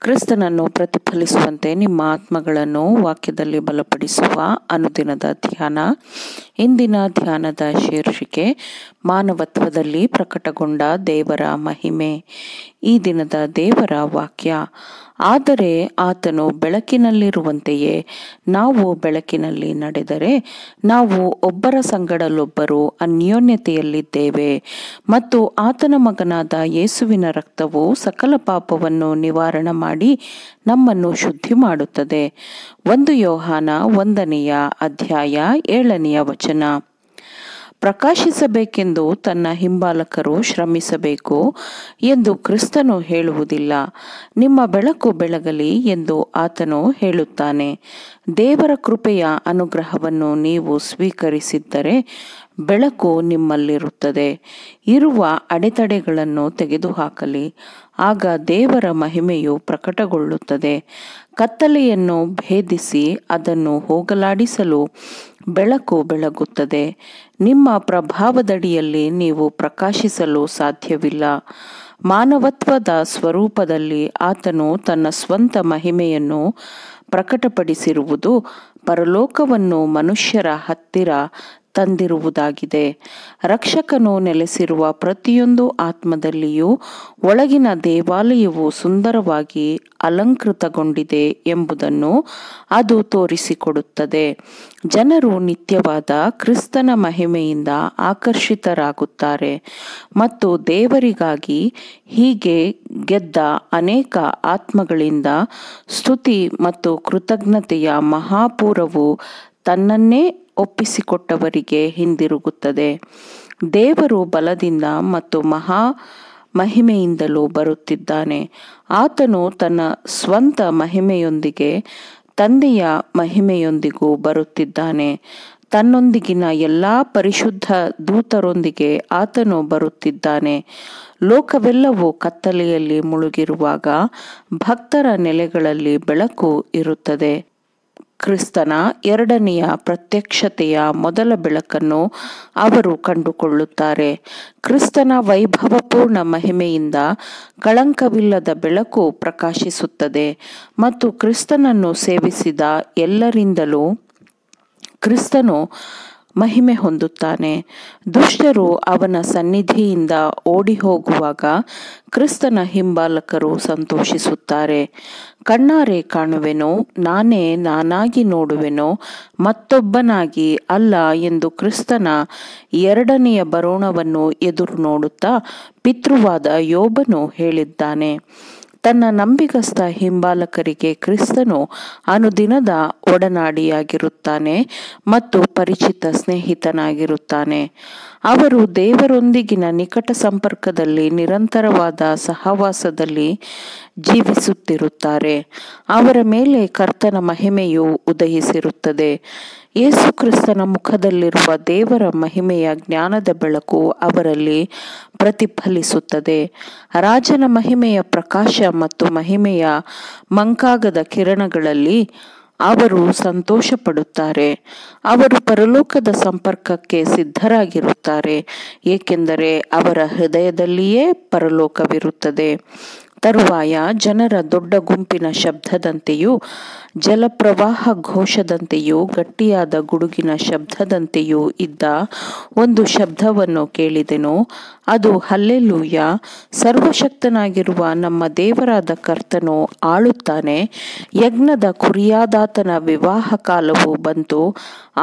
ಕ್ರಿಸ್ತನನ್ನು ಪ್ರತಿಫಲಿಸುವಂತೆ ನಿಮ್ಮ ಆತ್ಮಗಳನ್ನು ವಾಕ್ಯದಲ್ಲಿ ಬಲಪಡಿಸುವ ಅನುದಿನದ ಧ್ಯಾನ. ಇಂದಿನ ಧ್ಯಾನದ ಶೀರ್ಷಿಕೆ ಮಾನವತ್ವದಲ್ಲಿ ಪ್ರಕಟಗೊಂಡ ದೇವರ ಮಹಿಮೆ. ಈ ದಿನದ ದೇವರ ವಾಕ್ಯ: ಆದರೆ ಆತನು ಬೆಳಕಿನಲ್ಲಿರುವಂತೆಯೇ ನಾವು ಬೆಳಕಿನಲ್ಲಿ ನಡೆದರೆ ನಾವು ಒಬ್ಬರ ಸಂಗಡಲೊಬ್ಬರು ಅನ್ಯೋನ್ಯತೆಯಲ್ಲಿದ್ದೇವೆ ಮತ್ತು ಆತನ ಮಗನಾದ ಯೇಸುವಿನ ರಕ್ತವು ಸಕಲ ಪಾಪವನ್ನು ನಿವಾರಣೆ ಮಾಡಿ ನಮ್ಮನ್ನು ಶುದ್ಧಿ ಮಾಡುತ್ತದೆ. 1 ಯೋಹಾನ 1ನೇ ಅಧ್ಯಾಯ 7ನೇ ವಚನ. ಪ್ರಕಾಶಿಸಬೇಕೆಂದು ತನ್ನ ಹಿಂಬಾಲಕರು ಶ್ರಮಿಸಬೇಕು ಎಂದು ಕ್ರಿಸ್ತನು ಹೇಳುವುದಿಲ್ಲ. ನಿಮ್ಮ ಬೆಳಕು ಬೆಳಗಲಿ ಎಂದು ಆತನು ಹೇಳುತ್ತಾನೆ. ದೇವರ ಕೃಪೆಯ ಅನುಗ್ರಹವನ್ನು ನೀವು ಸ್ವೀಕರಿಸಿದ್ದರೆ ಬೆಳಕು ನಿಮ್ಮಲ್ಲಿರುತ್ತದೆ. ಇರುವ ಅಡೆತಡೆಗಳನ್ನು ತೆಗೆದುಹಾಕಲಿ, ಆಗ ದೇವರ ಮಹಿಮೆಯು ಪ್ರಕಟಗೊಳ್ಳುತ್ತದೆ. ಕತ್ತಲೆಯನ್ನು ಭೇದಿಸಿ ಅದನ್ನು ಹೋಗಲಾಡಿಸಲು ಬೆಳಕು ಬೆಳಗುತ್ತದೆ. ನಿಮ್ಮ ಪ್ರಭಾವದಡಿಯಲ್ಲಿ ನೀವು ಪ್ರಕಾಶಿಸಲು ಸಾಧ್ಯವಿಲ್ಲ. ಮಾನವತ್ವದ ಸ್ವರೂಪದಲ್ಲಿ ಆತನು ತನ್ನ ಸ್ವಂತ ಮಹಿಮೆಯನ್ನು ಪ್ರಕಟಪಡಿಸಿರುವುದು ಪರಲೋಕವನ್ನು ಮನುಷ್ಯರ ಹತ್ತಿರ ತಂದಿರುವುದಾಗಿದೆ. ರಕ್ಷಕನು ನೆಲೆಸಿರುವ ಪ್ರತಿಯೊಂದು ಆತ್ಮದಲ್ಲಿಯೂ ಒಳಗಿನ ದೇವಾಲಯವು ಸುಂದರವಾಗಿ ಅಲಂಕೃತಗೊಂಡಿದೆ ಎಂಬುದನ್ನು ಅದು ತೋರಿಸಿಕೊಡುತ್ತದೆ. ಜನರು ನಿತ್ಯವಾದ ಕ್ರಿಸ್ತನ ಮಹಿಮೆಯಿಂದ ಆಕರ್ಷಿತರಾಗುತ್ತಾರೆ ಮತ್ತು ದೇವರಿಗಾಗಿ ಹೀಗೆ ಗೆದ್ದ ಅನೇಕ ಆತ್ಮಗಳಿಂದ ಸ್ತುತಿ ಮತ್ತು ಕೃತಜ್ಞತೆಯ ಮಹಾಪೂರವು ತನ್ನನ್ನೇ ಒಪ್ಪಿಸಿಕೊಟ್ಟವರಿಗೆ ಹಿಂದಿರುಗುತ್ತದೆ. ದೇವರು ಬಲದಿಂದ ಮತ್ತು ಮಹಿಮೆಯಿಂದಲೂ ಬರುತ್ತಿದ್ದಾನೆ. ಆತನು ತನ್ನ ಸ್ವಂತ ಮಹಿಮೆಯೊಂದಿಗೆ ತಂದೆಯ ಮಹಿಮೆಯೊಂದಿಗೂ ಬರುತ್ತಿದ್ದಾನೆ. ತನ್ನೊಂದಿಗಿನ ಎಲ್ಲಾ ಪರಿಶುದ್ಧ ದೂತರೊಂದಿಗೆ ಆತನು ಬರುತ್ತಿದ್ದಾನೆ. ಲೋಕವೆಲ್ಲವೂ ಕತ್ತಲೆಯಲ್ಲಿ ಮುಳುಗಿರುವಾಗ ಭಕ್ತರ ನೆಲೆಗಳಲ್ಲಿ ಬೆಳಕು ಇರುತ್ತದೆ. ಕ್ರಿಸ್ತನ 2ನೆಯ ಪ್ರತ್ಯಕ್ಷತೆಯ ಮೊದಲ ಬೆಳಕನ್ನು ಅವರು ಕಂಡುಕೊಳ್ಳುತ್ತಾರೆ. ಕ್ರಿಸ್ತನ ವೈಭವಪೂರ್ಣ ಮಹಿಮೆಯಿಂದ ಕಳಂಕವಿಲ್ಲದ ಬೆಳಕು ಪ್ರಕಾಶಿಸುತ್ತದೆ ಮತ್ತು ಕ್ರಿಸ್ತನನ್ನು ಸೇವಿಸಿದ ಎಲ್ಲರಿಂದಲೂ ಕ್ರಿಸ್ತನು ಮಹಿಮೆ ಹೊಂದುತ್ತಾನೆ. ದುಷ್ಟರು ಅವನ ಸನ್ನಿಧಿಯಿಂದ ಓಡಿ ಹೋಗುವಾಗ ಕ್ರಿಸ್ತನ ಹಿಂಬಾಲಕರು ಸಂತೋಷಿಸುತ್ತಾರೆ. ಕಣ್ಣಾರೆ ಕಾಣುವೆನೋ, ನಾನಾಗಿ ನೋಡುವೆನೋ, ಮತ್ತೊಬ್ಬನಾಗಿ ಅಲ್ಲ ಎಂದು ಕ್ರಿಸ್ತನ 2ನೆಯ ಬರೋಣವನ್ನು ಎದುರು ನೋಡುತ್ತಾ ಪಿತೃವಾದ ಯೋಬನು ಹೇಳಿದ್ದಾನೆ. ತನ್ನ ನಂಬಿಗಸ್ತ ಹಿಂಬಾಲಕರಿಗೆ ಕ್ರಿಸ್ತನು ಅನುದಿನದ ಒಡನಾಡಿಯಾಗಿರುತ್ತಾನೆ ಮತ್ತು ಪರಿಚಿತ ಸ್ನೇಹಿತನಾಗಿರುತ್ತಾನೆ. ಅವರು ದೇವರೊಂದಿಗಿನ ನಿಕಟ ಸಂಪರ್ಕದಲ್ಲಿ ನಿರಂತರವಾದ ಸಹವಾಸದಲ್ಲಿ ಜೀವಿಸುತ್ತಿರುತ್ತಾರೆ. ಅವರ ಮೇಲೆ ಕರ್ತನ ಮಹಿಮೆಯು ಉದಯಿಸಿರುತ್ತದೆ. ಯೇಸು ಕ್ರಿಸ್ತನ ಮುಖದಲ್ಲಿರುವ ದೇವರ ಮಹಿಮೆಯ ಜ್ಞಾನದ ಬೆಳಕು ಅವರಲ್ಲಿ ಪ್ರತಿಫಲಿಸುತ್ತದೆ. ರಾಜನ ಮಹಿಮೆಯ ಪ್ರಕಾಶ ಮತ್ತು ಮಹಿಮೆಯ ಮಂಕಾಗದ ಕಿರಣಗಳಲ್ಲಿ ಅವರು ಸಂತೋಷ ಪಡುತ್ತಾರೆ. ಅವರು ಪರಲೋಕದ ಸಂಪರ್ಕಕ್ಕೆ ಸಿದ್ಧರಾಗಿರುತ್ತಾರೆ, ಏಕೆಂದರೆ ಅವರ ಹೃದಯದಲ್ಲಿಯೇ ಪರಲೋಕವಿರುತ್ತದೆ. ತರುವಾಯ ಜನರ ದೊಡ್ಡ ಗುಂಪಿನ ಶಬ್ದದಂತೆಯೂ ಜಲಪ್ರವಾಹ ಘೋಷದಂತೆಯೂ ಗಟ್ಟಿಯಾದ ಗುಡುಗಿನ ಶಬ್ದದಂತೆಯೂ ಇದ್ದ ಒಂದು ಶಬ್ದವನ್ನು ಕೇಳಿದೆನು. ಅದು ಹಲ್ಲೆಲೂಯ, ಸರ್ವಶಕ್ತನಾಗಿರುವ ನಮ್ಮ ದೇವರಾದ ಕರ್ತನು ಆಳುತ್ತಾನೆ. ಯಜ್ಞದ ಕುರಿಯಾದಾತನ ವಿವಾಹ ಕಾಲವು ಬಂತು.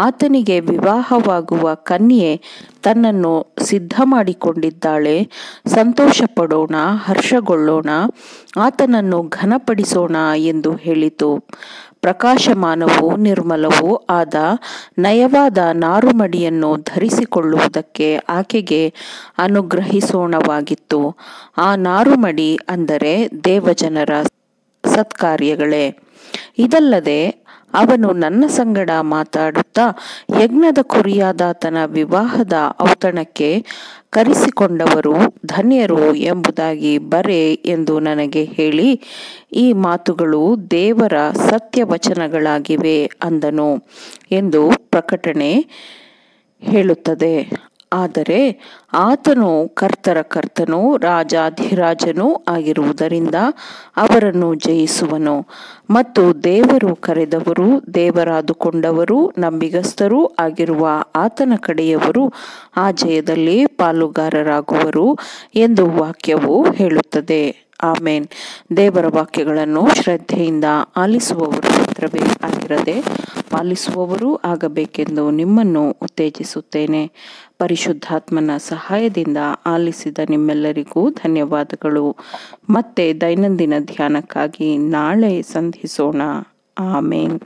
ಆತನಿಗೆ ವಿವಾಹವಾಗುವ ಕನ್ಯೆ ತನ್ನನ್ನು ಸಿದ್ಧ ಮಾಡಿಕೊಂಡಿದ್ದಾಳೆ. ಸಂತೋಷ ಪಡೋಣ, ಹರ್ಷಗೊಳ್ಳೋಣ, ಆತನನ್ನು ಘನಪಡಿಸೋಣ ಎಂದು ಹೇಳಿತು. ಪ್ರಕಾಶಮಾನವೂ ನಿರ್ಮಲವೂ ಆದ ನಯವಾದ ನಾರುಮಡಿಯನ್ನು ಧರಿಸಿಕೊಳ್ಳುವುದಕ್ಕೆ ಆಕೆಗೆ ಅನುಗ್ರಹಿಸೋಣವಾಗಿತ್ತು. ಆ ನಾರುಮಡಿ ಅಂದರೆ ದೇವಜನರ ಸತ್ಕಾರ್ಯಗಳೇ. ಇದಲ್ಲದೆ ಅವನು ನನ್ನ ಸಂಗಡ ಮಾತಾಡುತ್ತಾ, ಯಜ್ಞದ ಕುರಿಯಾದಾತನ ವಿವಾಹದ ಔತಣಕ್ಕೆ ಕರೆಸಿಕೊಂಡವರು ಧನ್ಯರು ಎಂಬುದಾಗಿ ಬರೆ ಎಂದು ನನಗೆ ಹೇಳಿ, ಈ ಮಾತುಗಳು ದೇವರ ಸತ್ಯವಚನಗಳಾಗಿವೆ ಅಂದನು ಎಂದು ಪ್ರಕಟಣೆ ಹೇಳುತ್ತದೆ. ಆದರೆ ಆತನು ಕರ್ತರ ಕರ್ತನೂ ರಾಜಾಧಿರಾಜನೂ ಆಗಿರುವುದರಿಂದ ಅವರನ್ನು ಜಯಿಸುವನು. ಮತ್ತು ದೇವರು ಕರೆದವರು, ದೇವರಾದುಕೊಂಡವರು, ನಂಬಿಗಸ್ತರೂ ಆಗಿರುವ ಆತನ ಕಡೆಯವರು ಆ ಜಯದಲ್ಲಿ ಪಾಲುಗಾರರಾಗುವರು ಎಂದು ವಾಕ್ಯವು ಹೇಳುತ್ತದೆ. ಆಮೇನ್. ದೇವರ ವಾಕ್ಯಗಳನ್ನು ಶ್ರದ್ಧೆಯಿಂದ ಆಲಿಸುವವರು ಮಾತ್ರವೇ ಆಗಿರದೆ ಪಾಲಿಸುವವರೂ ಆಗಬೇಕೆಂದು ನಿಮ್ಮನ್ನು ಉತ್ತೇಜಿಸುತ್ತೇನೆ. ಪರಿಶುದ್ಧಾತ್ಮನ ಸಹಾಯದಿಂದ ಆಲಿಸಿದ ನಿಮ್ಮೆಲ್ಲರಿಗೂ ಧನ್ಯವಾದಗಳು. ಮತ್ತೆ ದೈನಂದಿನ ಧ್ಯಾನಕ್ಕಾಗಿ ನಾಳೆ ಸಂಧಿಸೋಣ. ಆಮೇನ್.